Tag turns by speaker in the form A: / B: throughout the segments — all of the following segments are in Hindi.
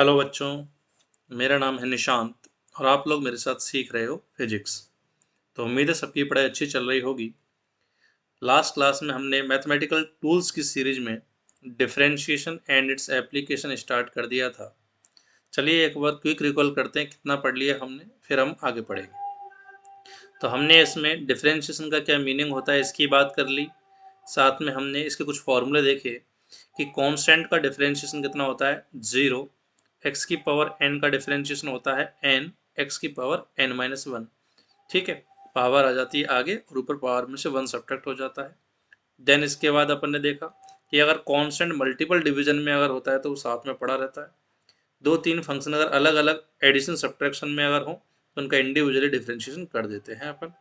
A: हेलो बच्चों, मेरा नाम है निशांत और आप लोग मेरे साथ सीख रहे हो फिजिक्स। तो उम्मीद है सबकी पढ़ाई अच्छी चल रही होगी। लास्ट क्लास में हमने मैथमेटिकल टूल्स की सीरीज में differentiation and its application start कर दिया था। चलिए एक बार क्विक रिकॉल करते हैं कितना पढ़ लिया हमने, फिर हम आगे पढ़ेंगे। तो हमने इसमें डिफरेंशिएशन का क्या मीनिंग होता है इसकी बात कर ली। साथ में हमने इसके कुछ फॉर्मूले देखे कि कांस्टेंट का डिफरेंशिएशन कितना होता है 0, एक्स की पावर एन का डिफरेंशिएशन होता है एन, एक्स की पावर एन माइनस वन। ठीक है, पावर आ जाती है आगे और ऊपर पावर में से वन सब्ट्रैक्ट हो जाता है। देन इसके बाद अपन ने देखा कि अगर कांस्टेंट मल्टीपल डिवीजन में अगर होता है तो वो साथ में पड़ा रहता है। दो तीन फंक्शन अगर अलग अलग एडिशन सब्ट्रैक्शन में अगर हो तो उनका इंडिविजुअली डिफरेंशिएशन कर देते हैं अपन।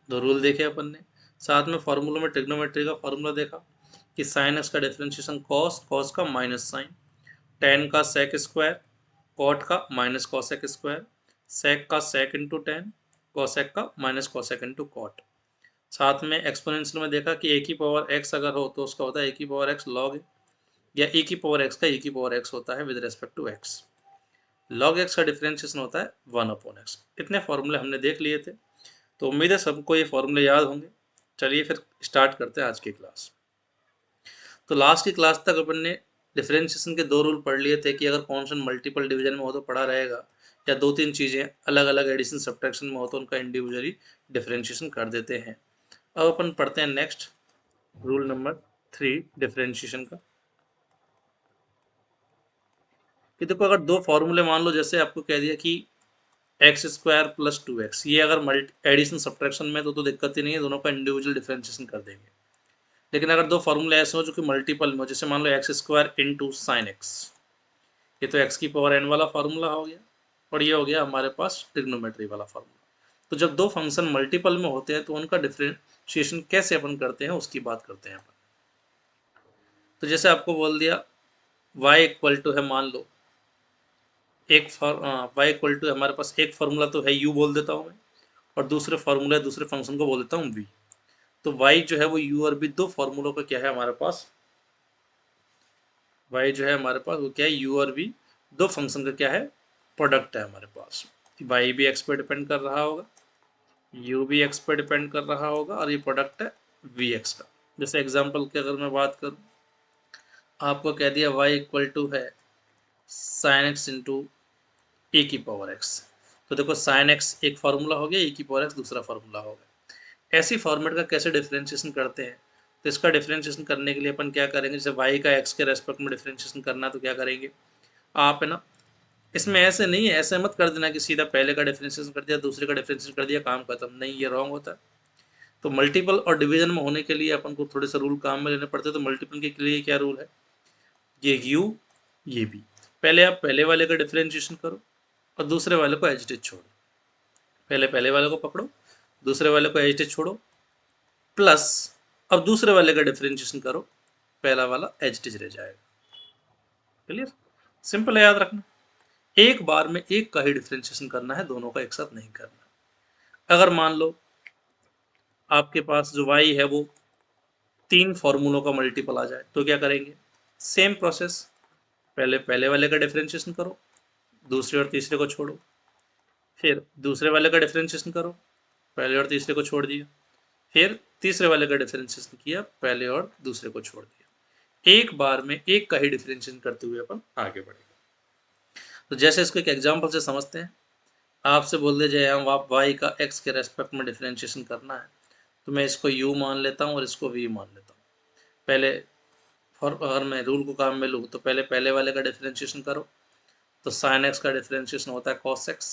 A: दो रूल देखे अपन ने, साथ में फॉर्मूला में ट्रिग्नोमेट्री का फॉर्मूला देखा कि साइन एक्स का डिफरेंशिएशन कॉस, कॉस का माइनस साइन, टेन का सेक स्क्वायर, कॉट का माइनस कॉसेक स्क्वायर, सेक का सेक इंटू टेन, कॉसेक का माइनस कॉसेक इंटू कॉट। साथ में एक्सपोनेंशियल में देखा कि ए की पावर एक्स अगर हो तो उसका होता है ए की पावर एक्स लॉग, या ए की पावर एक्स का ए की पावर एक्स होता है with respect to X. Log X का डिफरेंशिएशन होता है वन अपॉन एक्स। इतने फॉर्मूले हमने देख लिए थे, तो उम्मीद है सबको ये फॉर्मूले याद होंगे। चलिए फिर स्टार्ट करते हैं आज की क्लास। तो लास्ट की क्लास तक अपन ने डिफरेंशिएशन के दो रूल पढ़ लिए थे कि अगर कांस्टेंट मल्टीपल डिवीजन में हो तो पढ़ा रहेगा, या दो तीन चीज़ें अलग अलग एडिशन सब्ट्रैक्शन में हो तो उनका इंडिविजुअली डिफरेंशिएशन कर देते हैं। अब अपन पढ़ते हैं नेक्स्ट रूल नंबर 3 डिफरेंशिएशन का। कि देखो अगर दो फॉर्मूले मान लो, जैसे आपको कह दिया कि x square plus two x, ये अगर मल्टी एडिशन सब्ट्रैक्शन में तो दिक्कत ही नहीं है, दोनों का इंडिविजुअल डिफरेंशिएशन कर देंगे। लेकिन अगर दो फॉर्मूले ऐसे हो जो कि मल्टीपल में हो, जैसे मान लो x square into sine x, ये तो एक्स की पावर एन वाला फार्मूला हो गया, और ये हो गया हमारे पास ट्रिग्नोमेट्री वाला फार्मूला। तो जब दो फंक्शन मल्टीपल में होते हैं तो उनका डिफरेंशिएशन कैसे अपन करते हैं उसकी बात करते हैं अपन। तो जैसे आपको बोल दिया y इक्वल टू है, मान लो एक y इक्वल टू हमारे पास एक फार्मूला तो है u बोल देता हूँ मैं, और दूसरे फार्मूला दूसरे फंक्शन को बोल देता हूँ v। तो y जो है वो u और v दो फार्मूलों का क्या है हमारे पास, y जो है हमारे पास वो क्या है u और v दो फंक्शन का क्या है, प्रोडक्ट है हमारे पास। y भी x पे डिपेंड कर रहा होगा, u भी x पे डिपेंड कर रहा होगा, और ये प्रोडक्ट है vx का। जैसे एग्जांपल की अगर मैं बात करूं, आपको कह दिया y इक्वल टू है साइन एक्स इंटू ए की पावर एक्स। तो देखो साइन एक्स एक फार्मूला हो गया, ए की पावर एक्स दूसरा फार्मूला हो गया। ऐसी फॉर्मेट का कैसे डिफरेंशिएशन करते हैं, तो इसका डिफरेंशिएशन करने के लिए अपन क्या करेंगे, जैसे y का x के रेस्पेक्ट में डिफरेंशिएशन करना तो क्या करेंगे आप, है ना। इसमें ऐसे नहीं है, ऐसे मत कर देना कि सीधा पहले का डिफरेंशिएशन कर दिया दूसरे का डिफरेंशिएशन कर दिया काम खत्म, नहीं, ये रॉन्ग होता है। तो मल्टीपल और डिवीजन में होने के लिए अपन को थोड़े से रूल काम में लेने पड़ते हैं। तो मल्टीपल के लिए क्या रूल है, ये u ये b, पहले आप पहले वाले का डिफरेंशिएशन करो और दूसरे वाले को एज इट इज छोड़ो। पहले पहले वाले को पकड़ो, दूसरे वाले को एज इट इज छोड़ो, प्लस अब दूसरे वाले का डिफरेंशिएशन करो, पहला वाला एज इट इज रह जाएगा। क्लियर, सिंपल है, याद रखना। एक बार में एक का ही डिफरेंशिएशन करना है, दोनों का एक साथ नहीं करना। अगर मान लो आपके पास जो y है वो तीन फॉर्मूलों का मल्टीपल आ जाए तो क्या करेंगे, सेम प्रोसेस, पहले पहले वाले का डिफरेंशिएशन करो, दूसरे और तीसरे को छोड़ो, फिर दूसरे वाले का डिफरेंशिएशन करो, पहले और तीसरे को छोड़ दिया, फिर तीसरे वाले का डिफरेंशिएशन किया, पहले और दूसरे को छोड़ दिया। एक बार में एक का ही डिफरेंशिएशन करते हुए अपन आगे बढ़ेंगे। तो जैसे इसको एक एग्जांपल से समझते हैं। आपसे बोल दिया जाए हम आप y का x के रेस्पेक्ट में डिफरेंशिएशन करना है, तो मैं इसको u मान लेता हूँ और इसको v मान लेता हूँ। पहले फॉर अगर मैं रूल को काम में लूँ तो पहले पहले वाले का डिफरेंशिएशन करो, तो साइन x का डिफरेंशिएशन होता है cos x,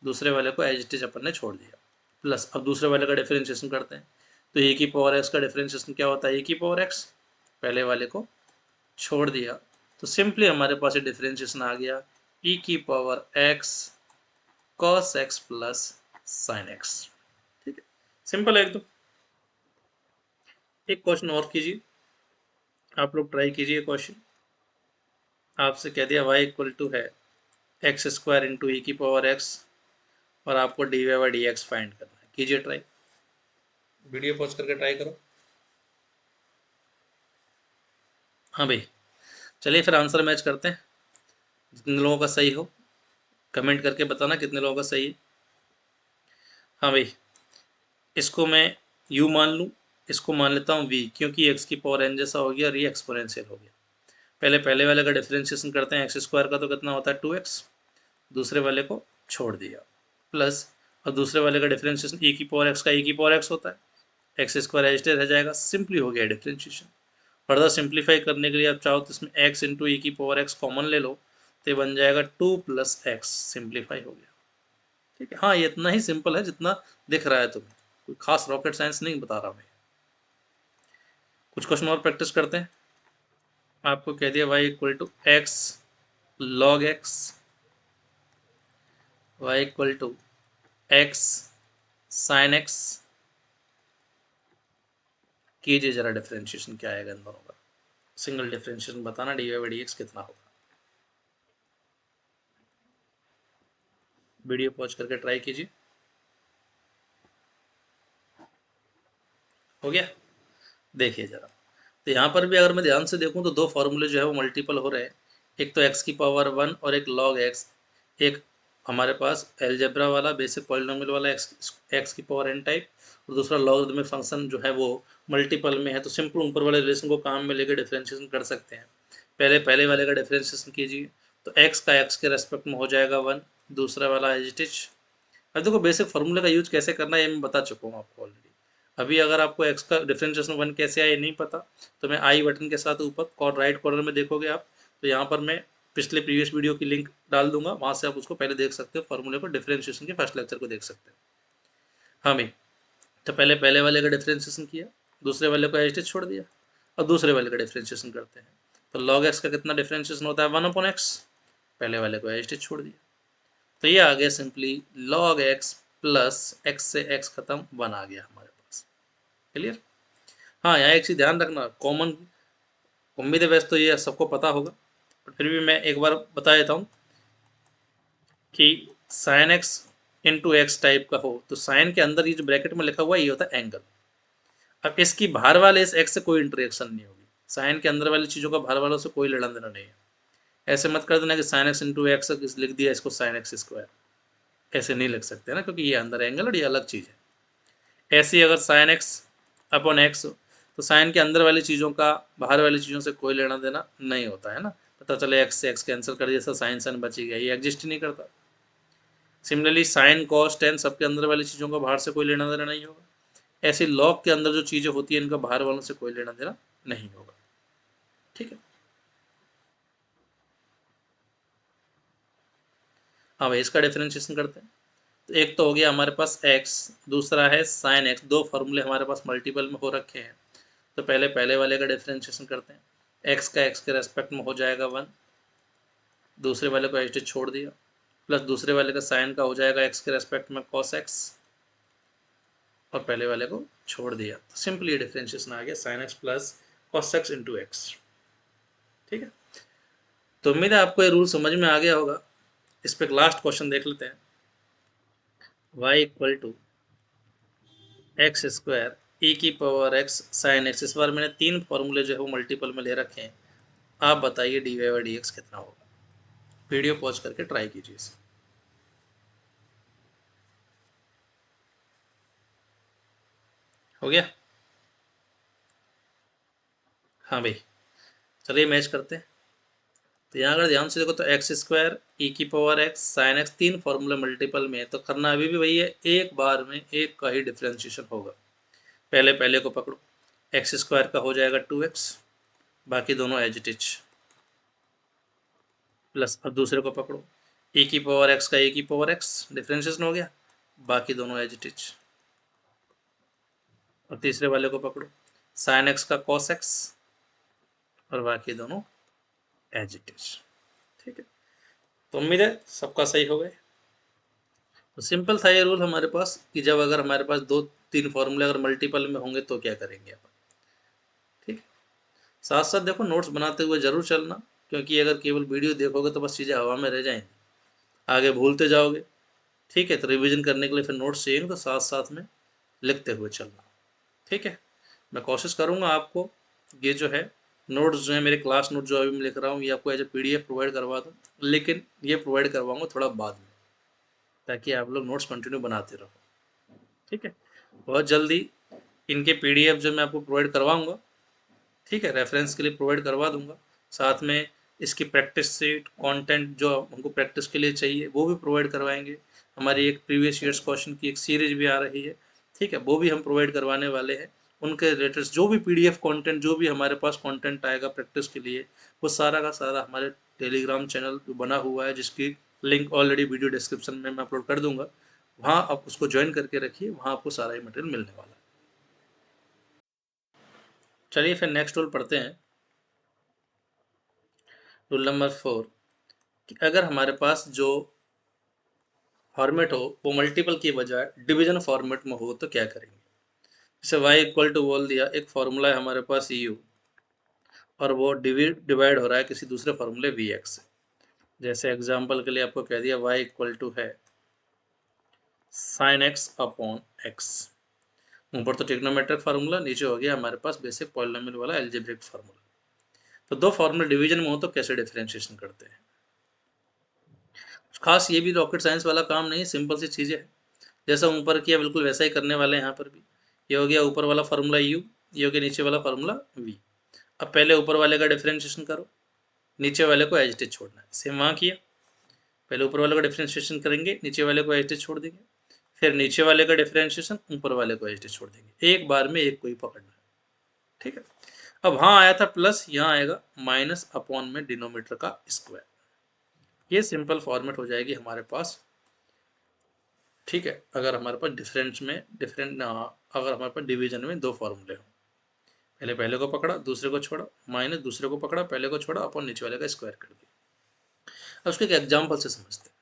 A: दूसरे वाले को एज इट इज अपन ने छोड़ दिया, प्लस अब दूसरे वाले का डिफरेंशिएशन करते हैं। तो ए की पावर एक्स का डिफरेंशिएशन क्या होता है, ए की पावर एक्स, पहले वाले को छोड़ दिया, तो सिंपली हमारे पास ये डिफरेंशिएशन आ गया e की power x cos x plus sine x. ठीक है, सिंपल है एकदम। एक क्वेश्चन और कीजिए, आप लोग ट्राई कीजिए क्वेश्चन। आपसे कह दिया y इक्वल टू है एक्स स्क्वायर इंटू ई की पावर एक्स, और आपको D Y by D X find करना है। कीजिए ट्राई, वीडियो पॉज करके ट्राई करो। हाँ भाई, चलिए फिर आंसर मैच करते हैं। जितने लोगों का सही हो कमेंट करके बताना कितने लोगों का सही है। हाँ भाई, इसको मैं u मान लूँ, इसको मान लेता हूँ v, क्योंकि x की पावर n जैसा हो गया और ये एक्सपोनेंशियल हो गया। पहले पहले वाले का डिफरेंशिएशन करते हैं, एक्स स्क्वायर का तो कितना होता है 2x, दूसरे वाले को छोड़ दिया, प्लस और दूसरे वाले का डिफरेंशिएशन e की पावर x का e की पावर x होता है, एक्स स्क्वायर एज रह जाएगा, सिंपली हो गया डिफरेंशिएशन। फर्दर सिंप्लीफाई करने के लिए आप चाहो तो इसमें x इंटू ई की पावर x कॉमन ले लो, तो ये बन जाएगा 2 + x, सिंप्लीफाई हो गया। ठीक है, हाँ ये इतना ही सिंपल है जितना दिख रहा है तुम्हें, कोई खास रॉकेट साइंस नहीं बता रहा मैं। कुछ क्वेश्चन और प्रैक्टिस करते हैं। आपको कह दिया y equal to X log X, y equal to X sine X, कीजिए जरा डिफरेंशिएशन क्या आएगा इन दोनों का, सिंगल डिफरेंशिएशन बताना D Y by D X कितना होगा। वीडियो पॉज करके ट्राई कीजिए। हो गया, देखिए जरा, तो यहाँ पर भी अगर मैं ध्यान से देखूँ तो दो फार्मूले जो है वो मल्टीपल हो रहे हैं, एक तो x की पावर 1 और एक log x, एक हमारे पास एलजेब्रा वाला बेसिक पॉलिनोमियल वाला x की पावर n टाइप, और दूसरा लॉगरिथमिक फंक्शन जो है वो मल्टीपल में है, तो सिंपल ऊपर वाले रिलेशन को काम में लेकर डिफरेंशिएशन कर सकते हैं। पहले पहले वाले का डिफरेंशिएशन कीजिए, तो x का x के रेस्पेक्ट में हो जाएगा 1, दूसरा वाला एज इट इज। अब देखो बेसिक फार्मूले का यूज कैसे करना है ये मैं बता चुका हूँ आपको ऑलरेडी। अभी अगर आपको x का डिफरेंशिएशन 1 कैसे आए नहीं पता, तो मैं आई बटन के साथ ऊपर राइट कॉर्नर में देखोगे आप, तो यहाँ पर मैं पिछले प्रीवियस वीडियो की लिंक डाल दूंगा, वहाँ से आप उसको पहले देख सकते हो, फार्मूले को डिफरेंशिएशन के फर्स्ट लेक्चर को देख सकते हो। हाँ भाई, तो पहले पहले वाले का डिफरेंशिएशन किया, दूसरे वाले को एज इट इज छोड़ दिया, और दूसरे वाले का डिफरेंशिएशन करते हैं, तो log x का कितना डिफरेंशिएशन होता है 1/x, पहले वाले को एज इट इज छोड़ दिया, तो ये आ गया simply log x plus x से x खत्म 1 आ गया हमारे पास। क्लियर? हाँ यहाँ एक चीज़ ध्यान रखना, कॉमन उम्मीद है वैसे तो ये सबको पता होगा, पर फिर भी मैं एक बार बता देता हूँ कि sine x into x type का हो तो साइन के अंदर ये जो ब्रैकेट में लिखा हुआ है ये होता है एंगल। अब इसकी बाहर वाले इस एक्स से कोई इंटरेक्शन नहीं होगी, साइन के अंदर वाली चीज़ों का बाहर वालों से कोई लेना देना नहीं है। ऐसे मत कर देना कि साइन एक्स इंटू एक्स लिख दिया इसको साइन एक्स स्क्वायर, ऐसे नहीं लिख सकते ना, क्योंकि ये अंदर एंगल और ये अलग चीज़ है। ऐसे ही अगर साइन एक्स अपॉन एक्स, तो साइन के अंदर वाली चीज़ों का बाहर वाली चीज़ों से कोई लेना देना नहीं होता है ना, पता चले एक्स से एक्स कैंसिल कर जैसा साइन साइन बची गया, ये एग्जिस्ट ही नहीं करता। सिमिलरली साइन कॉस टेन सबके अंदर वाली चीज़ों का बाहर से कोई लेना देना नहीं होगा। ऐसे लॉग के अंदर जो चीज़ें होती हैं इनका बाहर वालों से कोई लेना देना नहीं होगा। ठीक है, हाँ भाई इसका डिफरेंशिएशन करते हैं, तो एक तो हो गया हमारे पास x, दूसरा है साइन x, दो फार्मूले हमारे पास मल्टीपल में हो रखे हैं, तो पहले पहले वाले का डिफरेंशिएशन करते हैं, x का x के रेस्पेक्ट में हो जाएगा 1, दूसरे वाले को एच छोड़ दिया, प्लस दूसरे वाले का साइन का हो जाएगा x के रेस्पेक्ट में cos x, और पहले वाले को छोड़ दिया, तो सिंपली डिफरेंशिएशन आ गया sin x plus cos x into x. ठीक है, तो उम्मीद है आपको ये रूल समझ में आ गया होगा। इस पर लास्ट क्वेश्चन देख लेते हैं, y equal to x square e की पावर एक्स साइन एक्स, इस बार मैंने तीन फॉर्मूले जो है वो मल्टीपल में ले रखे हैं, आप बताइए D Y by D X कितना होगा। वीडियो पॉज करके ट्राई कीजिए इसे। हो गया? हाँ भाई, चलिए मैच करते हैं। तो यहाँ अगर ध्यान से देखो तो एक्स स्क्वायर ई की पावर एक्स साइन एक्स, तीन फॉर्मूले मल्टीपल में है, तो करना अभी भी वही है, एक बार में एक का ही डिफ्रेंशिएशन होगा। पहले पहले को पकड़ो, एक्स स्क्वायर का हो जाएगा 2x, बाकी दोनों एज इट इज, प्लस अब दूसरे को पकड़ो, ए की पावर एक्स का ए की पावर एक्स डिफ्रेंशिएशन हो गया, बाकी दोनों एज इट इज, और तीसरे वाले को पकड़ो साइन एक्स का कॉस एक्स, और बाकी दोनों एज इट इज। ठीक है, तो उम्मीद है सबका सही हो गए। तो सिंपल था ये रूल हमारे पास कि जब अगर हमारे पास दो तीन फॉर्मूले अगर मल्टीपल में होंगे तो क्या करेंगे अपन। ठीक है, साथ साथ देखो नोट्स बनाते हुए जरूर चलना, क्योंकि अगर केवल वीडियो देखोगे तो बस चीज़ें हवा में रह जाएंगी, आगे भूलते जाओगे। ठीक है, तो रिवीजन करने के लिए फिर नोट्स चाहिए, तो साथ साथ में लिखते हुए चलना। ठीक है, मैं कोशिश करूँगा आपको ये जो है नोट्स जो है मेरे क्लास नोट जो अभी मैं लिख रहा हूँ ये आपको एज ए PDF प्रोवाइड करवा दूँ, लेकिन ये प्रोवाइड करवाऊंगा थोड़ा बाद में, ताकि आप लोग नोट्स कंटिन्यू बनाते रहो। ठीक है, बहुत जल्दी इनके PDF जो मैं आपको प्रोवाइड करवाऊंगा, ठीक है, रेफरेंस के लिए प्रोवाइड करवा दूंगा। साथ में इसकी प्रैक्टिस सेट कंटेंट जो हमको प्रैक्टिस के लिए चाहिए वो भी प्रोवाइड करवाएंगे। हमारी एक प्रीवियस ईयर्स क्वेश्चन की एक सीरीज भी आ रही है, ठीक है, वो भी हम प्रोवाइड करवाने वाले हैं। उनके रिलेटेड जो भी PDF कंटेंट, जो भी हमारे पास कंटेंट आएगा प्रैक्टिस के लिए, वो सारा का सारा हमारे टेलीग्राम चैनल जो बना हुआ है, जिसकी लिंक ऑलरेडी वीडियो डिस्क्रिप्शन में मैं अपलोड कर दूंगा, वहाँ आप उसको ज्वाइन करके रखिए, वहाँ आपको सारा ही मटेरियल मिलने वाला है। चलिए फिर नेक्स्ट रूल पढ़ते हैं। रूल नंबर 4 कि अगर हमारे पास जो फॉर्मेट हो वो मल्टीपल की बजाय डिवीजन फॉर्मेट में हो तो क्या करेंगे। जैसे y इक्वल टू बोल दिया, एक फॉर्मूला है हमारे पास u, और वो डिवाइड हो रहा है किसी दूसरे फॉर्मूले vx से। जैसे एग्जांपल के लिए आपको कह दिया y इक्वल टू है sin x अपॉन x। ऊपर तो ट्रिग्नोमेट्रिक फार्मूला, नीचे हो गया हमारे पास बेसिक पॉलिनोमियल वाला एल्जेब्रिक फार्मूला। तो दो फॉर्मूले डिवीजन में हो तो कैसे डिफरेंशिएशन करते हैं। खास ये भी रॉकेट साइंस वाला काम नहीं है, सिंपल सी चीज़ें है। जैसा ऊपर किया बिल्कुल वैसा ही करने वाले हैं यहाँ पर भी। ये हो गया ऊपर वाला फार्मूला u, ये हो गया नीचे वाला फार्मूला v। अब पहले ऊपर वाले का डिफरेंशिएशन करो, नीचे वाले को एज इट इज छोड़ना है। सेम वहाँ किया, पहले ऊपर वाले का डिफरेंशिएशन करेंगे, नीचे वाले को एज इट इज छोड़ देंगे, फिर नीचे वाले का डिफरेंशिएशन, ऊपर वाले को एज इट इज छोड़ देंगे। एक बार में एक को ही पकड़ना है, ठीक है। अब वहाँ आया था प्लस, यहाँ आएगा माइनस अपॉन में डिनोमीटर का स्क्वायर। ये सिंपल फॉर्मेट हो जाएगी हमारे पास, ठीक है। अगर हमारे पास अगर हमारे पास डिवीजन में दो फॉर्मूले हो, पहले पहले को पकड़ा, दूसरे को छोड़ा, माइनस दूसरे को पकड़ा, पहले को छोड़ा, अपॉन नीचे वाले का स्क्वायर कर दिया। अब उसको एक एग्जाम्पल से समझते हैं।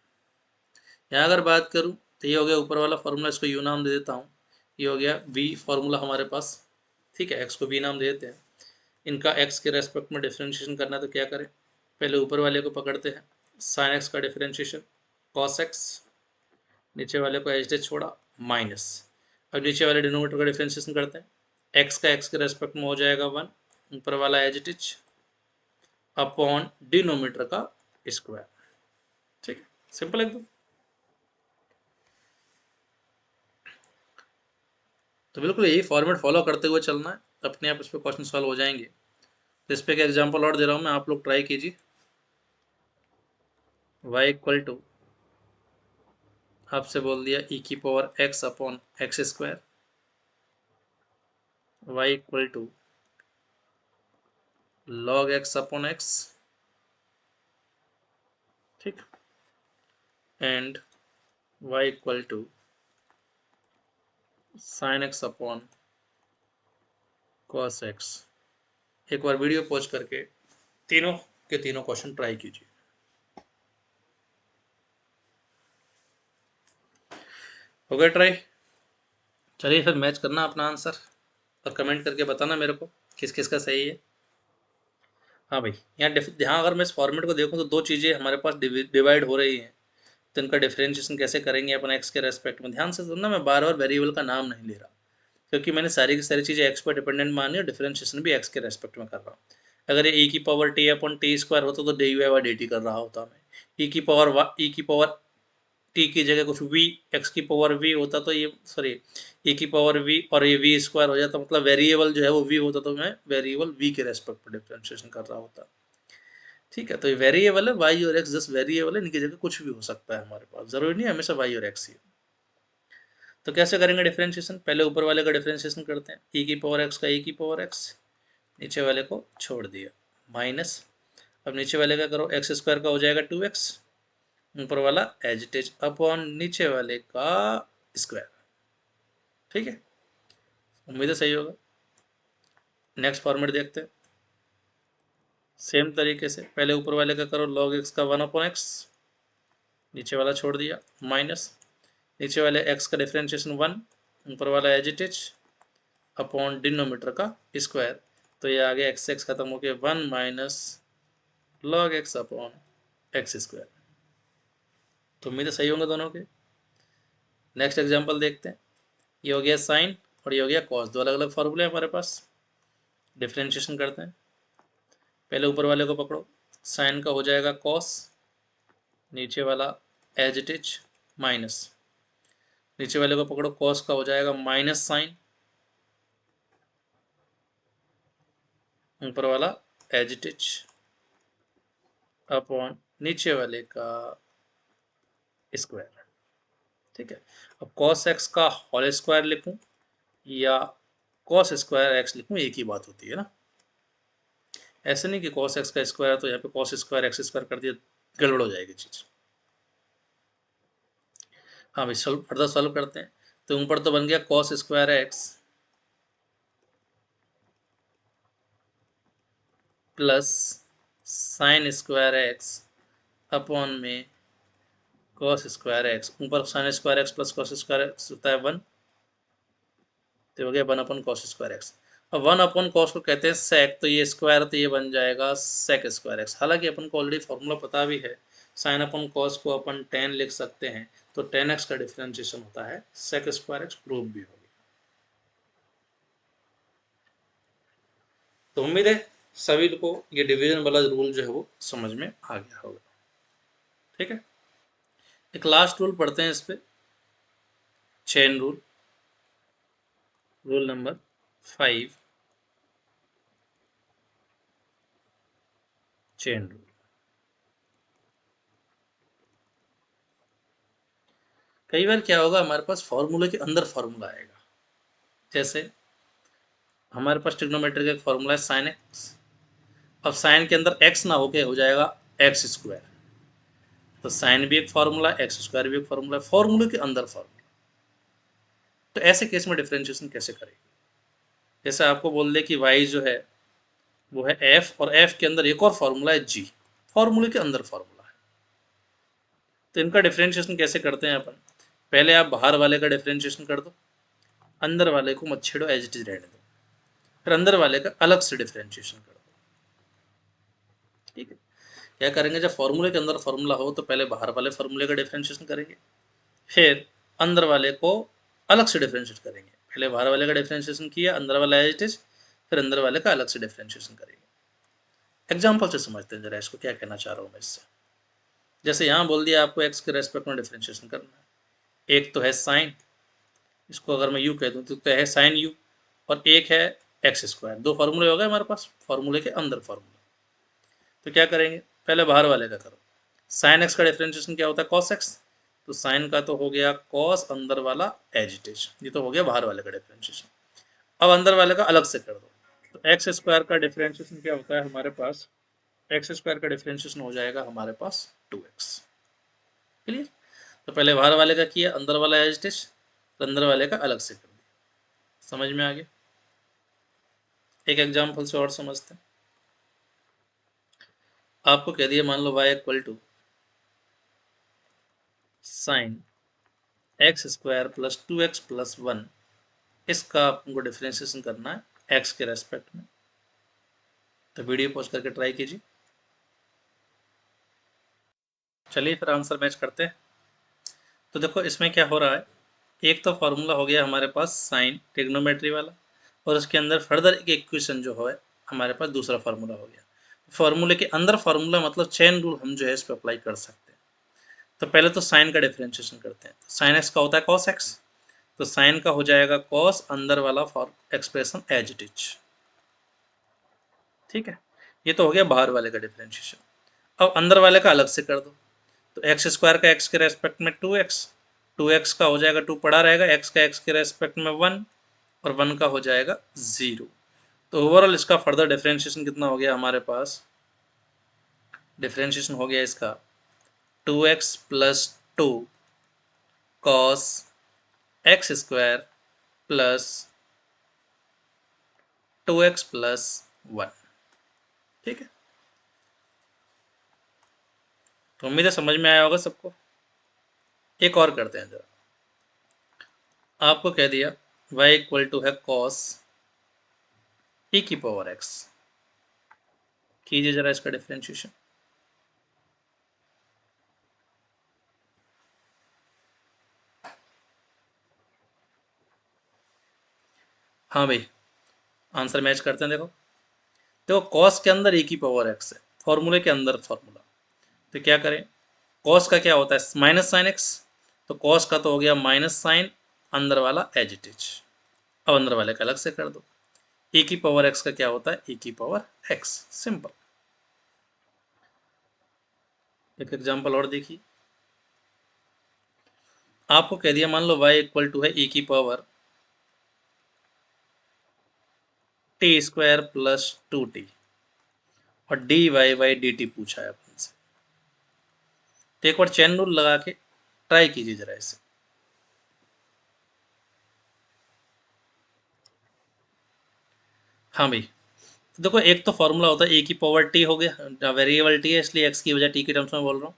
A: यहाँ अगर बात करूँ तो ये हो गया ऊपर वाला फॉर्मूला, इसको यू नाम दे देता हूँ। ये हो गया वी फॉर्मूला हमारे पास, ठीक है, एक्स को वी नाम दे देते हैं। इनका एक्स के रेस्पेक्ट में डिफ्रेंशिएशन करना है तो क्या करें, पहले ऊपर वाले को पकड़ते हैं, साइन एक्स का डिफ्रेंशिएशन कॉस एक्स, नीचे वाले को एच डेच छोड़ा माइनस। अब नीचे वाले डिनोमीटर का डिफ्रेंशिएशन करते हैं, एक्स का एक्स के रेस्पेक्ट में हो जाएगा 1, ऊपर वाला एच डेच अपॉन डिनोमीटर का स्क्वायर, ठीक है, सिंपल एकदम। तो बिल्कुल यही फॉर्मेट फॉलो करते हुए चलना है, अपने आप इस पर क्वेश्चन सॉल्व हो जाएंगे। तो इस पर एक एग्जाम्पल और दे रहा हूँ मैं, आप लोग ट्राई कीजिए। y इक्वल टू, आपसे बोल दिया e की power x upon X square, y equal to log x upon x, ठीक, and y equal to sine x upon cos x। एक बार वीडियो पॉज करके तीनों के तीनों क्वेश्चन ट्राई कीजिए। हो गया ट्राई। चलिए फिर मैच करना अपना आंसर और कमेंट करके बताना मेरे को किस किस का सही है। हाँ भाई, यहाँ अगर मैं इस फॉर्मेट को देखूँ तो दो चीज़ें हमारे पास डिवाइड हो रही हैं, तो इनका डिफरेंशिएशन कैसे करेंगे अपन एक्स के रेस्पेक्ट में। ध्यान से सुनना, मैं बार बार वेरिएबल का नाम नहीं ले रहा, क्योंकि मैंने सारी की सारी चीज़ें एक्स पर डिपेंडेंट मानी और डिफरेंशिएशन भी एक्स के रेस्पेक्ट में कर रहा हूँ। अगर ये ई की power T upon T square होता तो D Y by D T कर रहा होता मैं। ई की पावर टी की जगह कुछ वी, एक्स की पावर वी होता तो ये, सॉरी, ई की पावर वी और ये वी स्क्वायर हो जाता, मतलब वेरिएबल जो है वो वी होता तो मैं वेरिएबल वी के रेस्पेक्ट पर डिफरेंशिएशन कर रहा होता, ठीक है। तो ये वेरिएबल है, वाई और एक्स जस्ट वेरिएबल है, इनकी जगह कुछ भी हो सकता है हमारे पास, जरूरी नहीं है हमेशा वाई और एक्स ही। तो कैसे करेंगे डिफरेंशिएशन, पहले ऊपर वाले का डिफरेंशिएशन करते हैं, ई की पावर एक्स का ई की पावर एक्स, नीचे वाले को छोड़ दिया माइनस। अब नीचे वाले का करो, एक्स स्क्वायर का हो जाएगा 2x, ऊपर वाला एज इट इज अपॉन नीचे वाले का स्क्वायर, ठीक है। उम्मीद है सही होगा। नेक्स्ट फॉर्मेट देखते हैं। सेम तरीके से पहले ऊपर वाले का करो, log x का 1 अपॉन एक्स, नीचे वाला छोड़ दिया माइनस, नीचे वाले x का डिफरेंशिएशन 1, ऊपर वाला as it is upon denominator का स्क्वायर। तो ये आ गया एक्स एक्स खत्म हो गया 1 minus log x upon X square. तो उम्मीद है सही होंगे दोनों के। नेक्स्ट एग्जांपल देखते हैं। ये हो गया साइन और ये हो गया कॉस, दो अलग अलग फॉर्मूले हमारे पास। डिफरेंशिएशन करते हैं, पहले ऊपर वाले को पकड़ो, साइन का हो जाएगा कॉस, नीचे वाला एज इट इज माइनस, नीचे वाले को पकड़ो, कॉस का हो जाएगा माइनस साइन, ऊपर वाला एज इट इज अपॉन नीचे वाले का स्क्वायर। ठीक है, अब कॉस एक्स का होल स्क्वायर लिखूं या कॉस स्क्वायर एक्स लिखूं, एक ही बात होती है ना। ऐसे नहीं कि कॉस एक्स का स्क्वायर है तो यहाँ पे कॉस स्क्वायर एक्स स्क्वायर कर दिया, गड़बड़ हो जाएगी चीज। हाँ भाई, सॉल्व फर्दर सॉल्व करते हैं। तो ऊपर तो बन गया cos square x plus sine square x upon में कॉस स्क्वायर एक्स, ऊपर sine square x plus cos square x होता है 1, तो हो गया 1 अपॉन कॉस स्क्वायर एक्स। अब 1 अपॉन कॉस को कहते हैं सेक, तो ये स्क्वायर तो ये बन जाएगा सेक स्क्वायर एक्स। हालांकि अपन को ऑलरेडी फॉर्मूला पता भी है, साइन अपॉन कॉस को अपन टेन लिख सकते हैं, तो टेन एक्स का डिफरेंशिएशन होता है सेक स्क्वायर एक्स, प्रूफ भी हो गया। तो उम्मीद है सभी को ये डिवीजन वाला रूल जो है वो समझ में आ गया होगा। ठीक है, एक लास्ट रूल पढ़ते हैं इस पे, chain rule, rule number 5, chain rule. कई बार क्या होगा, हमारे पास फॉर्मूले के अंदर फॉर्मूला आएगा। जैसे हमारे पास ट्रिग्नोमेट्री का एक फॉर्मूला है साइन एक्स, अब साइन के अंदर एक्स ना होके हो जाएगा एक्स स्क्वायर, तो साइन भी एक फॉर्मूला, एक्स स्क्वायर भी एक फॉर्मूला, फॉर्मूले के अंदर फॉर्मूला। तो ऐसे केस में डिफरेंशिएशन कैसे करेंगे? जैसे आपको बोल दे कि वाई जो है वो है एफ, और एफ के अंदर एक और फॉर्मूला है जी, फॉर्मूले के अंदर फॉर्मूला है। तो इनका डिफरेंशिएशन कैसे करते हैं अपन? पहले आप बाहर वाले का डिफरेंशिएशन कर दो, अंदर वाले को मत छेड़ो, एज इट इज रहने दो, फिर अंदर वाले का अलग से डिफरेंशिएशन कर दो। ठीक है, क्या करेंगे, जब फॉर्मूले के अंदर फॉर्मूला हो तो पहले बाहर वाले फॉर्मूले का डिफरेंशिएशन करेंगे, फिर अंदर वाले को अलग से डिफरेंशिएट करेंगे। पहले बाहर वाले का डिफरेंशिएशन किया, अंदर वाला एज इट इज, फिर अंदर वाले का अलग से डिफरेंशिएशन करेंगे। एग्जाम्पल से समझते हैं जरा इसको, क्या कहना चाह रहा हूँ मैं इससे। जैसे यहाँ बोल दिया आपको एक्स के रेस्पेक्ट में डिफरेंशिएशन करना है, एक तो है साइन, इसको अगर मैं यू कह दूँ तो है साइन यू, और एक है एक्स स्क्वायर। दो फॉर्मूले हो गए हमारे पास, फॉर्मूले के अंदर फॉर्मूला। तो क्या करेंगे, पहले बाहर वाले का करो। साइन एक्स का डिफरेंशिएशन क्या होता है, कॉस एक्स, तो साइन का तो हो गया कॉस, अंदर वाला एज इट इज, ये तो हो गया बाहर वाले का डिफरेंशिएशन। अब अंदर वाले का अलग से कर दो, तो एक्स स्क्वायर का डिफरेंशिएशन क्या होता है हमारे पास, एक्स स्क्वायर का डिफरेंशिएशन हो जाएगा हमारे पास 2x। क्लियर? तो पहले बाहर वाले का किया, अंदर वाला एज इट इज, तो अंदर वाले का अलग से कर दिया। समझ में आ गया? एक एग्जांपल से और समझते हैं। आपको कह दिया, मान लो y equal to sine X square plus 2x plus 1, इसका आपको डिफरेंशिएशन करना है x के रेस्पेक्ट में। तो वीडियो पॉज करके ट्राई कीजिए। चलिए फिर आंसर मैच करते हैं। तो देखो इसमें क्या हो रहा है, एक तो फॉर्मूला हो गया हमारे पास साइन ट्रिग्नोमेट्री वाला, और उसके अंदर फर्दर एक इक्वेशन जो है हमारे पास दूसरा फार्मूला हो गया। फार्मूले के अंदर फार्मूला मतलब चेन रूल हम जो है इस पर अप्लाई कर सकते हैं। तो पहले तो साइन का डिफरेंशिएशन करते हैं, तो साइन एक्स का होता है कॉस एक्स, तो साइन का हो जाएगा कॉस, अंदर वाला for expression as it is. ठीक है, ये तो हो गया बाहर वाले का डिफरेंशिएशन। अब अंदर वाले का अलग से कर दो, तो एक्स स्क्वायर का एक्स के रेस्पेक्ट में 2x, 2x का हो जाएगा 2 पड़ा रहेगा, x का x के रेस्पेक्ट में 1, और 1 का हो जाएगा 0। तो ओवरऑल इसका फर्दर डिफरेंशिएशन कितना हो गया हमारे पास, डिफरेंशिएशन हो गया इसका 2x plus 2 cos x square plus 2x plus 1। ठीक है, तो उम्मीद है समझ में आया होगा सबको। एक और करते हैं जरा, आपको कह दिया y इक्वल टू है कॉस e की पावर x, कीजिए जरा इसका डिफरेंशिएशन। हाँ भाई, आंसर मैच करते हैं देखो। तो कॉस के अंदर e की पावर x है, फॉर्मूले के अंदर फॉर्मूला। तो क्या करें, कॉस का क्या होता है माइनस साइन x, तो कॉस का तो हो गया माइनस साइन, अंदर वाला एज इट इज। अब अंदर वाले का अलग से कर दो। e की पावर x का क्या होता है, e की पावर x, सिंपल। एक एग्जांपल और देखिए, आपको कह दिया मान लो y इक्वल टू है e की power T square plus 2t, और D Y by D T पूछा है अपन से। तो एक बार चैन रूल लगा के ट्राई कीजिए जरा इसे। हाँ भाई, तो देखो एक तो फॉर्मूला होता है ए की पावर टी, हो गया वेरिएबल टी है इसलिए एक्स की वजह टी के टर्म्स में बोल रहा हूँ।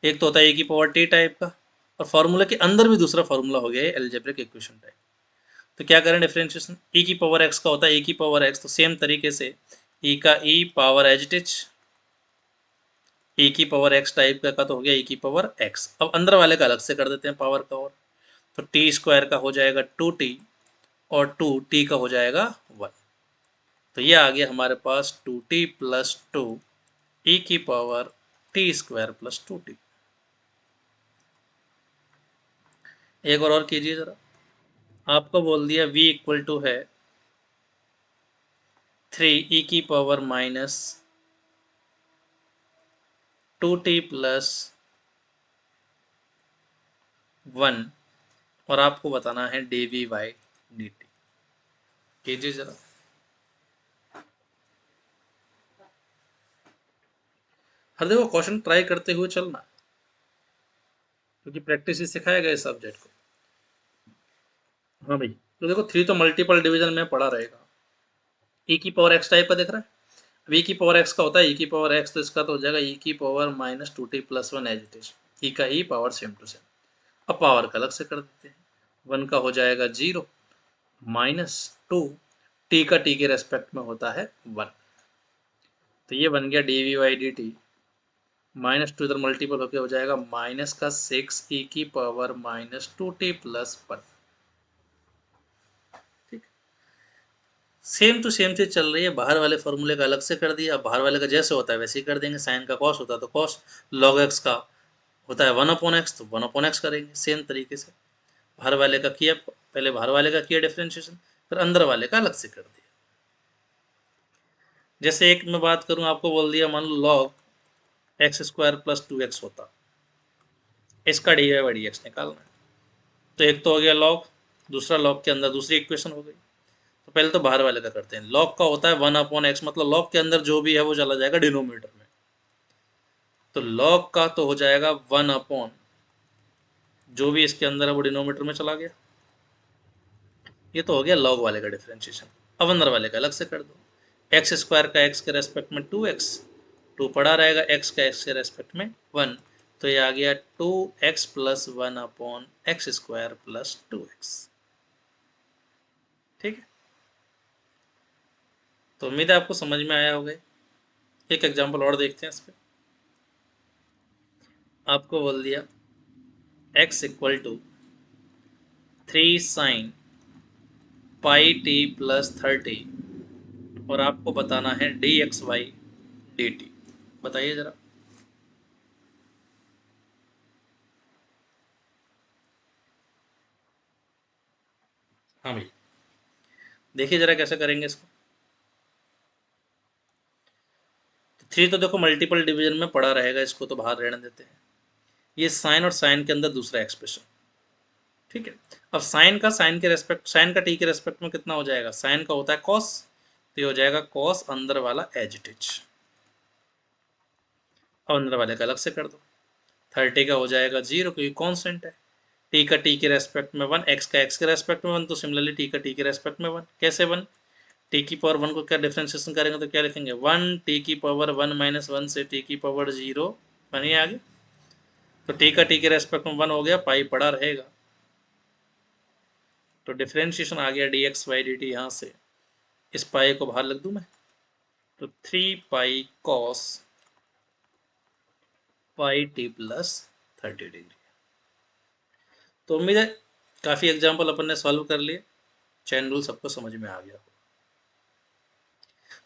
A: एक तो होता है ए की पावर टी टाइप का, और फॉर्मूला के अंदर भी दूसरा फॉर्मूला हो गया है एल्जेब्रिक इक्वेशन टाइप। तो क्या करें डिफरेंशिएशन, ई की पावर एक्स का होता है ए की पावर एक्स, तो सेम तरीके से ई का e power as it is, ई की पावर एक्स टाइप का तो हो गया ई की पावर एक्स। अब अंदर वाले का अलग से कर देते हैं पावर का, और तो टी स्क्वायर का हो जाएगा 2t, और 2t का हो जाएगा 1। तो ये आ गया हमारे पास 2t प्लस 2 ई की power T square plus 2t। एक और कीजिए जरा। आपको बोल दिया v इक्वल टू है 3 ई की पावर माइनस 2t प्लस 1, और आपको बताना है D V by D T. कीजिए जरा। हर देखो क्वेश्चन ट्राई करते हुए चलना, क्योंकि प्रैक्टिस ही सिखाएगा इस सब्जेक्ट को। हाँ भाई, तो देखो 3 तो मल्टीपल डिवीजन में पड़ा रहेगा। ई की पावर एक्स टाइप का दिख रहा है, अब ई की पावर एक्स का होता है ई की पावर एक्स, तो इसका तो हो जाएगा ई की power minus 2t plus 1 as it is, e का e power same to same. अब पावर का अलग से कर देते हैं, 1 का हो जाएगा 0 माइनस 2, टी का टी के रेस्पेक्ट में होता है 1। तो ये बन गया D V by D T, minus 2 इधर मल्टीपल होकर हो जाएगा माइनस का 6 ई की पावर माइनस 2t प्लस 1। ठीक, सेम टू सेम चीज चल रही है, बाहर वाले फॉर्मूले का अलग से कर दिया, अब बाहर वाले का जैसे होता है वैसे ही कर देंगे। साइन का कॉस होता है तो कॉस, लॉग एक्स का होता है 1/x तो 1/x करेंगे सेम तरीके से। बाहर वाले का किया, पहले बाहर वाले का किया डिफरेंशिएशन, फिर अंदर वाले का अलग से कर दिया। जैसे एक मैं बात करूं, आपको बोल दिया मान लो log x square plus 2x होता, इसका डी वाई डी एक्स निकालना है। तो एक तो हो गया लॉग, दूसरा लॉग के अंदर दूसरी इक्वेशन हो गई। तो पहले तो बाहर वाले का करते हैं, लॉग का होता है 1/x, मतलब लॉग के अंदर जो भी है वो चला जाएगा डिनोमिनेटर में। तो लॉग का तो हो जाएगा 1/, जो भी इसके अंदर है वो डिनोमिनेटर में चला गया। ये तो हो गया लॉग वाले का डिफरेंशिएशन। अब अंदर वाले का अलग से कर दो, एक्स स्क्वायर का एक्स के रेस्पेक्ट में 2x, 2 पड़ा रहेगा, एक्स का एक्स के रेस्पेक्ट में 1, तो ये आ गया 2x plus 1/x square plus 2x। ठीक है, तो उम्मीद है आपको समझ में आया होगा। एक एग्जांपल और देखते हैं इस पर। आपको बोल दिया x equal to 3 sine pi T plus 30, और आपको बताना है D X Y D T. बताइए जरा। हाँ भाई, देखिए जरा कैसे करेंगे इसको। 3 तो देखो मल्टीपल डिवीजन में पड़ा रहेगा, इसको तो बाहर रहने देते हैं। ये साइन और साइन के अंदर दूसरा एक्सप्रेशन। ठीक है, अब साइन का साइन के रेस्पेक्ट, साइन का टी के रेस्पेक्ट में कितना हो जाएगा, साइन का होता है कॉस, तो ये हो जाएगा कॉस अंदर वाला एज इट इज। अब अंदर वाले का अलग से कर दो, 30 का हो जाएगा 0 क्योंकि कॉन्स्टेंट है, टी का टी के रेस्पेक्ट में 1, एक्स का एक्स के रेस्पेक्ट में 1, तो सिमिलरली टी का टी के रेस्पेक्ट में 1। कैसे 1, टी की पावर 1 को क्या डिफ्रेंशिएशन करेंगे तो क्या लिखेंगे, 1 टी की पावर 1 माइनस 1 से टी की पावर 0 बनिए आगे। तो टी का टी के रेस्पेक्ट में 1 हो गया, पाई पड़ा रहेगा, तो डिफ्रेंशिएशन आ गया D X Y D T. यहाँ से इस पाई को बाहर लग दूं मैं, तो 3 pi cos pi T plus 30 degree. तो उम्मीद है काफ़ी एग्जाम्पल अपन ने सॉल्व कर लिए, चैन रूल सबको समझ में आ गया।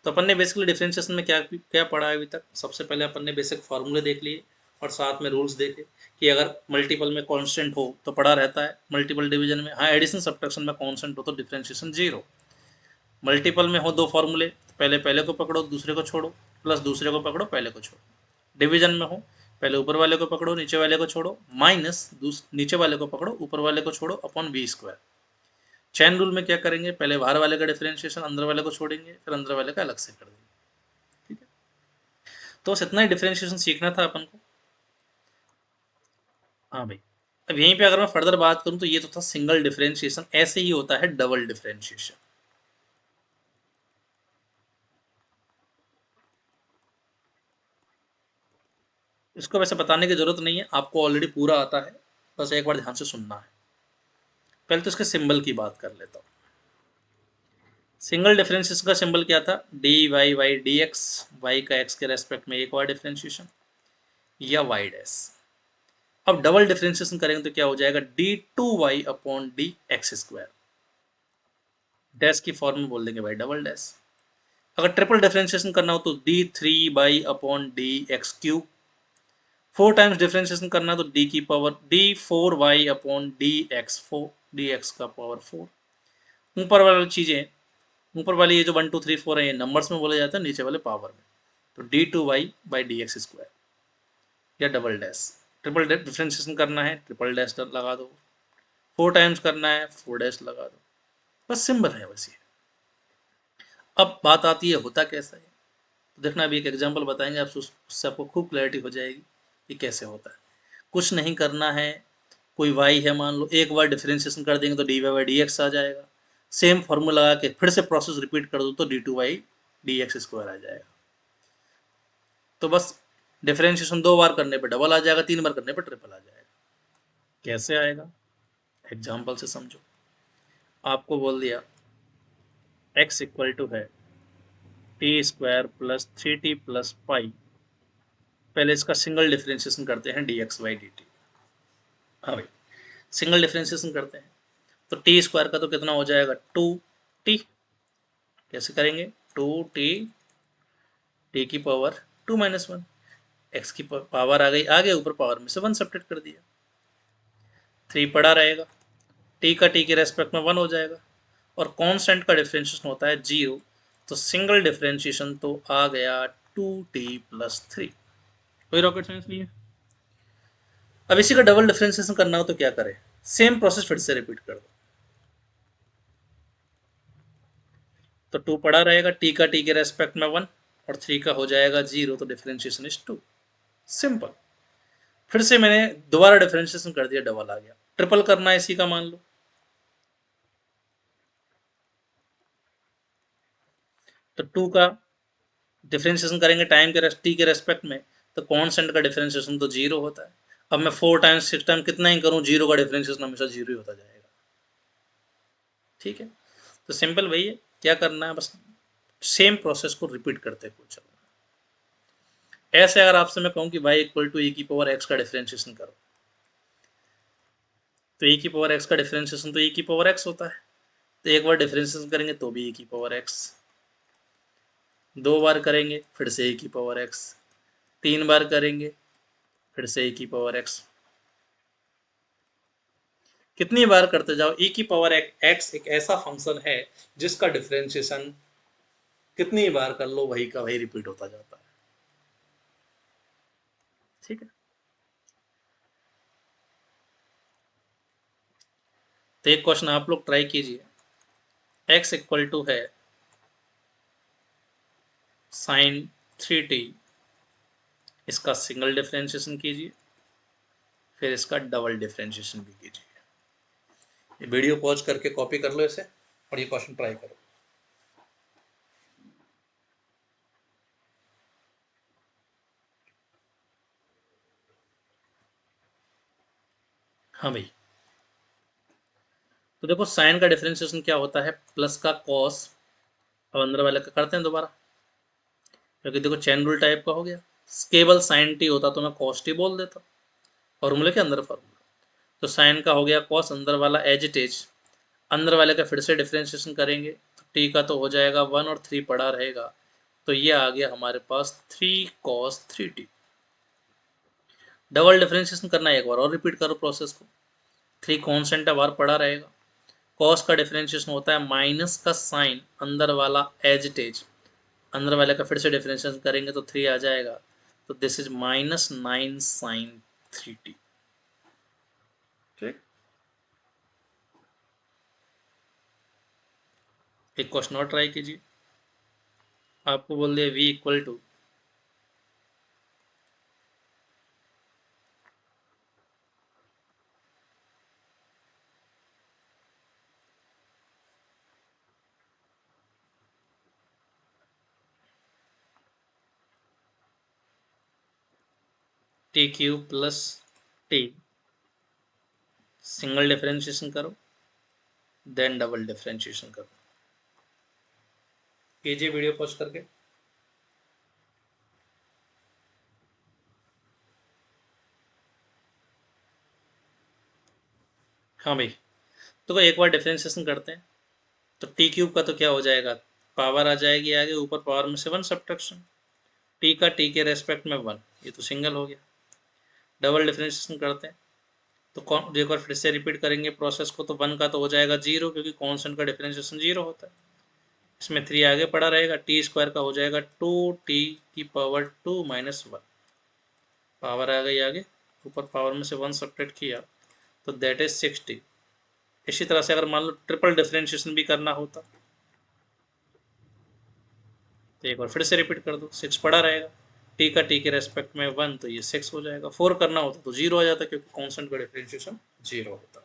A: तो अपन ने बेसिकली डिफरेंशिएशन में क्या क्या पढ़ा है अभी तक? सबसे पहले अपन ने बेसिक फार्मूले देख लिए और साथ में रूल्स देखे कि अगर मल्टीपल में कांस्टेंट हो तो पढ़ा रहता है, मल्टीपल डिवीजन में, हाँ एडिशन सब्ट्रैक्शन में कांस्टेंट हो तो डिफरेंशिएशन जीरो। मल्टीपल में हो दो फार्मूले, पहले पहले को पकड़ो दूसरे को छोड़ो, प्लस दूसरे को पकड़ो पहले को छोड़ो। डिवीजन में हो पहले ऊपर वाले को पकड़ो नीचे वाले को छोड़ो, माइनस नीचे वाले को पकड़ो ऊपर वाले को छोड़ो upon B square. Chain rule में क्या करेंगे, पहले बाहर वाले का डिफरेंशिएशन अंदर वाले को छोड़ेंगे, फिर अंदर वाले का अलग से कर देंगे। ठीक है, तो बस इतना ही डिफरेंशिएशन सीखना था अपन को। हाँ भाई, अब यहीं पे अगर मैं फर्दर बात करूं तो ये तो था सिंगल डिफरेंशिएशन, ऐसे ही होता है डबल डिफरेंशिएशन। इसको वैसे बताने की जरूरत नहीं है, आपको ऑलरेडी पूरा आता है, बस एक बार ध्यान से सुनना है। पहले तो इसके सिंबल की बात कर लेता हूँ। सिंगल डिफरेंशिएशन का सिंबल क्या था, D Y Y D X, Y का एक्स के रेस्पेक्ट में एक और डिफरेंशिएशन, या वाई डैश। अब डबल डिफरेंशिएशन करेंगे तो क्या हो जाएगा, D two Y upon D x square. Dash की फॉर्म में बोल देंगे भाई डबल डैश। अगर ट्रिपल डिफरेंशिएशन करना हो तो D three Y upon D X cube. Four times differentiation करना है तो डी की पावर D four Y upon D x four, D x का पावर फोर। ऊपर वाली चीजें, ऊपर वाली ये जो वन टू थ्री फोर है ये नंबर्स में बोले जाते हैं, नीचे वाले पावर में, तो D two Y by D x square या डबल डैश। ट्रिपल डिफरेंशिएशन करना है ट्रिपल डैश लगा दो, फोर टाइम्स करना है फोर डैश लगा दो, बस सिंबल है बस ये। अब बात आती है होता कैसा है, तो देखना अभी एक एग्जांपल बताएंगे आपसे, उससे आपको खूब क्लैरिटी हो जाएगी कि कैसे होता है। कुछ नहीं करना है, कोई y है मान लो, एक बार डिफरेंशिएशन कर देंगे तो D Y by D x आ जाएगा। सेम फॉर्मूला लगा के फिर से प्रोसेस रिपीट कर दो तो D two y D x square आ जाएगा। तो बस डिफरेंशिएशन दो बार करने पे डबल आ जाएगा, तीन बार करने पे ट्रिपल आ जाएगा। कैसे आएगा, एग्जाम्पल से समझो। आपको बोल दिया x इक्वल टू है T square plus three T plus pi, पहले इसका सिंगल डिफरेंशिएशन करते हैं D X Y D T. हाँ भाई, सिंगल डिफरेंशिएशन करते हैं तो टी स्क्वायर का तो कितना हो जाएगा टू टी। कैसे करेंगे, टू टी, टी की power two minus one, X की पावर आ गई आगे, ऊपर पावर में से वन सब्ट्रैक्ट कर दिया, थ्री पड़ा रहेगा, टी का टी के रेस्पेक्ट में वन हो जाएगा, और कांस्टेंट का डिफरेंशिएशन होता है जीरो, तो सिंगल डिफरेंशिएशन तो आ गया टू टी प्लस थ्री। कोई रॉकेट साइंस नहीं है। अब इसी का डबल डिफरेंशिएशन करना हो तो क्या करें, सेम प्रोसेस फिर से रिपीट कर दो, तो टू पड़ा रहेगा, टी का टी के रेस्पेक्ट में वन और थ्री का हो जाएगा जीरो, तो डिफरेंशिएशन इज टू। सिंपल। फिर से मैंने दोबारा डिफरेंशिएशन कर दिया, डबल आ गया। ट्रिपल करना है इसी का मान लो, तो टू का डिफरेंशिएशन करेंगे टाइम के टी के रेस्पेक्ट में, तो कांस्टेंट का डिफरेंशिएशन तो जीरो होता है। अब मैं फोर टाइम्स सिक्स टाइम कितना ही करूं, जीरो का डिफरेंशिएशन हमेशा जीरो ही होता जाएगा। ठीक है, तो सिंपल वही है, क्या करना है बस सेम प्रोसेस को रिपीट करते हुए चलो। ऐसे अगर आपसे मैं कहूं कि y इक्वल टू e की पावर x का डिफरेंशिएशन करो, तो e की पावर x का डिफरेंशिएशन तो e की पावर x होता है, तो एक बार डिफरेंशिएशन करेंगे तो भी e की पावर x, दो बार करेंगे फिर से e की पावर x, तीन बार करेंगे फिर से e की पावर x, कितनी बार करते जाओ, e की पावर x एक ऐसा फंक्शन है जिसका डिफरेंशिएशन कितनी बार कर लो वही का वही रिपीट होता जाता है। ठीक है, तो एक क्वेश्चन आप लोग ट्राई कीजिए, x इक्वल टू है साइन थ्री टी, इसका सिंगल डिफरेंशिएशन कीजिए, फिर इसका डबल डिफरेंशिएशन भी कीजिए। ये वीडियो पॉज करके कॉपी कर लो इसे और ये क्वेश्चन ट्राई करो। हाँ भाई, तो देखो साइन का डिफरेंशिएशन क्या होता है, प्लस का कॉस, अब अंदर वाले का करते हैं दोबारा, क्योंकि देखो चैन रूल टाइप का हो गया, केवल साइन टी होता तो मैं कॉस टी बोल देता, फॉर्मूले के अंदर फॉर्मूला, तो साइन का हो गया कॉस, अंदर वाला एज इट इज, अंदर वाले का फिर से डिफरेंशिएशन करेंगे तो टी का तो हो जाएगा वन और थ्री पड़ा रहेगा, तो ये आ गया हमारे पास 3 cos 3t। डबल डिफरेंशिएशन करना है, एक बार और रिपीट करो प्रोसेस को। 3 कॉन्स्टेंट बार पड़ा रहेगा, कॉस का डिफरेंशिएशन होता है माइनस का साइन अंदर वाला एज इट इज, अंदर वाले का फिर से डिफरेंशिएशन करेंगे तो 3 आ जाएगा, तो दिस इज -9 sin 3t। ठीक, एक क्वेश्चन और ट्राई कीजिए। आपको बोल दिया v equal to t³ plus t, single differentiation करो देन डबल डिफरेंशिएशन करो। कीजिए वीडियो पॉज करके। हाँ भाई, तो एक बार डिफरेंशिएशन करते हैं, तो t³ का तो क्या हो जाएगा, पावर आ जाएगी आगे, ऊपर पावर में से 1 सब्ट्रैक्शन, t का t के रेस्पेक्ट में 1, ये तो सिंगल हो गया। डबल डिफरेंशिएशन करते हैं तो कौन, एक बार फिर से रिपीट करेंगे प्रोसेस को, तो 1 का तो हो जाएगा 0, क्योंकि कॉन्स्टेंट का डिफरेंशिएशन 0 होता है। इसमें 3 आगे पड़ा रहेगा, टी स्क्वायर का हो जाएगा 2t⁻2 - 1, पावर आ गई आगे, ऊपर पावर में से 1 सब्ट्रैक्ट किया तो दैट इज 60। इसी तरह से अगर मान लो ट्रिपल डिफरेंशिएशन भी करना होता तो एक बार फिर से रिपीट कर दो, 6 पड़ा रहेगा, टी का टी के रेस्पेक्ट में 1, तो ये 6 हो जाएगा। 4 करना होता तो 0 आ जाता, क्योंकि कॉन्स्टेंट का डिफरेंशिएशन 0 होता।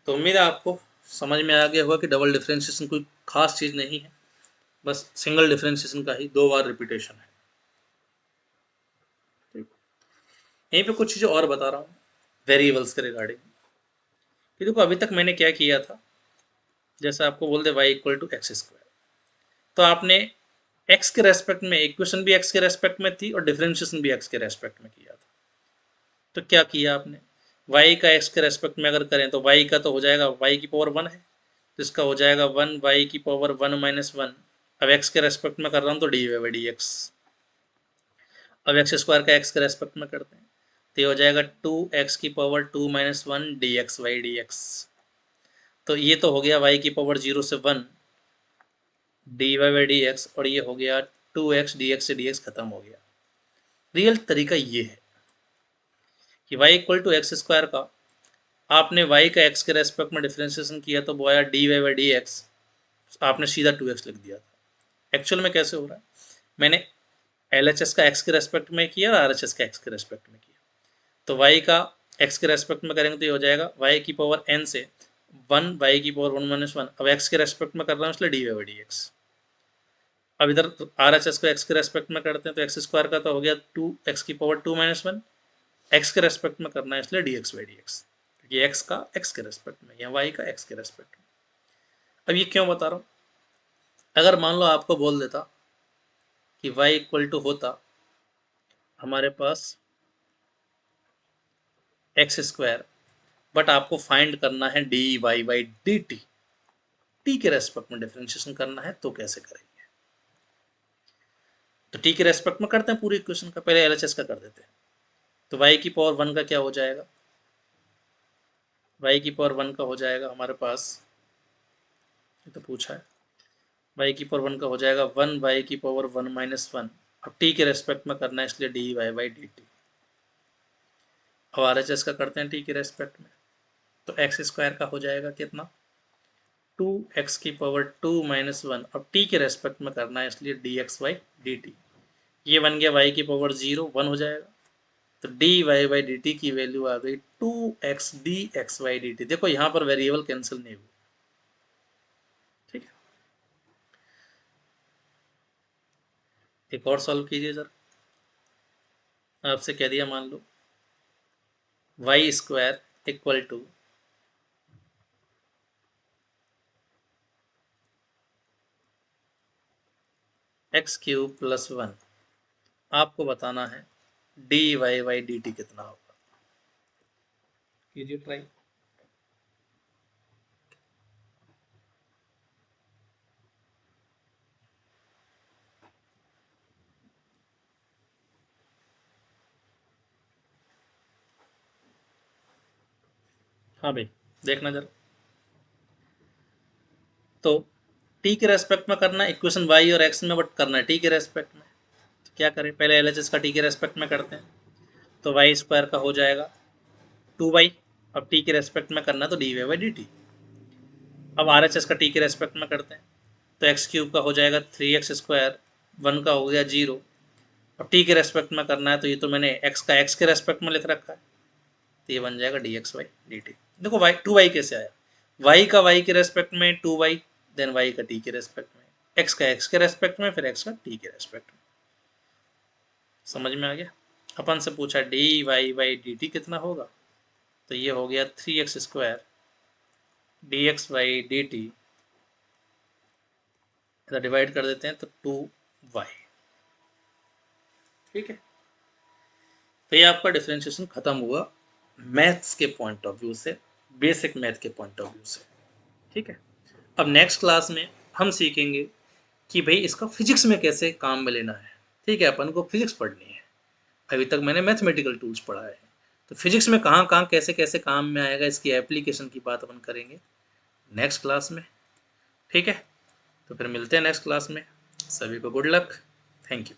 A: तो उम्मीद है आपको समझ में आ गया होगा कि डबल डिफरेंशिएशन कोई खास चीज़ नहीं है, बस सिंगल डिफरेंशिएशन का ही 2 बार रिपीटेशन है। ठीक, यहीं पे कुछ चीज़ें और बता रहा हूँ वेरिएबल्स के रिगार्डिंग। कि देखो अभी तक मैंने क्या किया था, जैसे आपको बोल दे y equal to x square, तो आपने x के रेस्पेक्ट में इक्वेशन भी x के रेस्पेक्ट में थी और डिफरेंशिएशन भी x के रेस्पेक्ट में किया था। तो क्या किया आपने, y का x के रेस्पेक्ट में अगर करें तो y का तो हो जाएगा y की पावर 1 है, तो इसका हो जाएगा 1 y की पावर 1 - 1। अब x के रेस्पेक्ट में कर रहा हूँ तो dy/dx। अब एक्स स्क्वायर का x के रेस्पेक्ट में करते हैं तो ये हो जाएगा 2x की पावर 2 - 1 dx/dx। तो ये तो हो गया y की पावर 0 से 1 dy/dx, और ये हो गया 2x dx से dx खत्म हो गया। रियल तरीका ये है कि y equal to x square का आपने y का x के रेस्पेक्ट में डिफरेंशिएशन किया तो वो आया dy/dx, आपने सीधा 2x लिख दिया था। एक्चुअल में कैसे हो रहा है, मैंने LHS का x के रेस्पेक्ट में किया और RHS का x के रेस्पेक्ट में किया। तो y का x के रेस्पेक्ट में करेंगे तो ये हो जाएगा y की पावर n से 1 y की पावर 1 - 1। अब x के रेस्पेक्ट में कर रहा हूँ इसलिए dy/dx। अब इधर RHS को x के रेस्पेक्ट में करते हैं तो एक्स स्क्वायर का तो हो गया 2x की पावर 2 - 1, x के रेस्पेक्ट में करना है इसलिए dx/dx, क्योंकि x का x के रेस्पेक्ट में या y का x के रेस्पेक्ट में। अब ये क्यों बता रहा हूँ, अगर मान लो आपको बोल देता कि y इक्वल टू होता हमारे पास एक्स स्क्वायर, बट आपको फाइंड करना है dy/dt, t के रेस्पेक्ट में डिफरेंशिएशन करना है, तो कैसे करेंगे। तो t के रेस्पेक्ट में करते हैं पूरी इक्वेशन का, पहले LHS का कर देते हैं। तो y की पावर 1 का क्या हो जाएगा, y की पावर 1 का हो जाएगा हमारे पास, ये तो पूछा है, y की पावर 1 का हो जाएगा 1 y की पावर 1 - 1। अब t के रेस्पेक्ट में करना है इसलिए dy/dt। अब RHS का करते हैं t के रेस्पेक्ट में, तो एक्स स्क्वायर का हो जाएगा कितना, 2x की पावर 2 - 1। अब t के रेस्पेक्ट में करना है इसलिए dx/dt। ये बन गया y की पावर 0 1 हो जाएगा, तो dy/dt की वैल्यू आ गई 2x dx/dt। देखो यहाँ पर वेरिएबल कैंसिल नहीं हुआ। ठीक है, एक और सॉल्व कीजिए जरा। आपसे कह दिया मान लो y square equal to x³ + 1, आपको बताना है dy/dt कितना होगा। कीजिए ट्राई। हाँ भाई, देखना जरा। तो टी के रेस्पेक्ट में करना है इक्वेशन वाई और एक्स में, बट करना है टी के रेस्पेक्ट में। तो क्या करें, पहले एलएचएस का टी के रेस्पेक्ट में करते हैं। तो वाई स्क्वायर का हो जाएगा 2y। अब टी के रेस्पेक्ट में करना है तो D Y by D T. अब आर एच एस का टी के रेस्पेक्ट में करते हैं। तो एक्स क्यूब का हो जाएगा 3x स्क्वायर, 1 का हो गया 0। अब टी के रेस्पेक्ट में करना है तो ये तो मैंने एक्स का एक्स के रेस्पेक्ट में लिख रखा है, तो ये बन जाएगा D X Y D T. देखो वाई 2y कैसे आया, वाई का वाई के रेस्पेक्ट में 2y, देन वाई का टी के रेस्पेक्ट में, एक्स का एक्स के रेस्पेक्ट में, फिर एक्स का टी के रेस्पेक्ट में। समझ में आ गया। अपन से पूछा D Y by D T कितना होगा, तो ये हो गया 3x square D X Y D T, divide कर देते हैं तो 2y। ठीक है, तो ये आपका डिफरेंशिएशन खत्म हुआ मैथ्स के पॉइंट ऑफ व्यू से, बेसिक मैथ के पॉइंट ऑफ व्यू से। ठीक है, अब नेक्स्ट क्लास में हम सीखेंगे कि भाई इसका फिजिक्स में कैसे काम में लेना है। ठीक है, अपन को फिजिक्स पढ़नी है। अभी तक मैंने मैथमेटिकल टूल्स पढ़ा है, तो फिजिक्स में कहाँ कहाँ कैसे कैसे काम में आएगा, इसकी एप्लीकेशन की बात अपन करेंगे नेक्स्ट क्लास में। ठीक है, तो फिर मिलते हैं नेक्स्ट क्लास में। सभी को गुड लक। Thank you.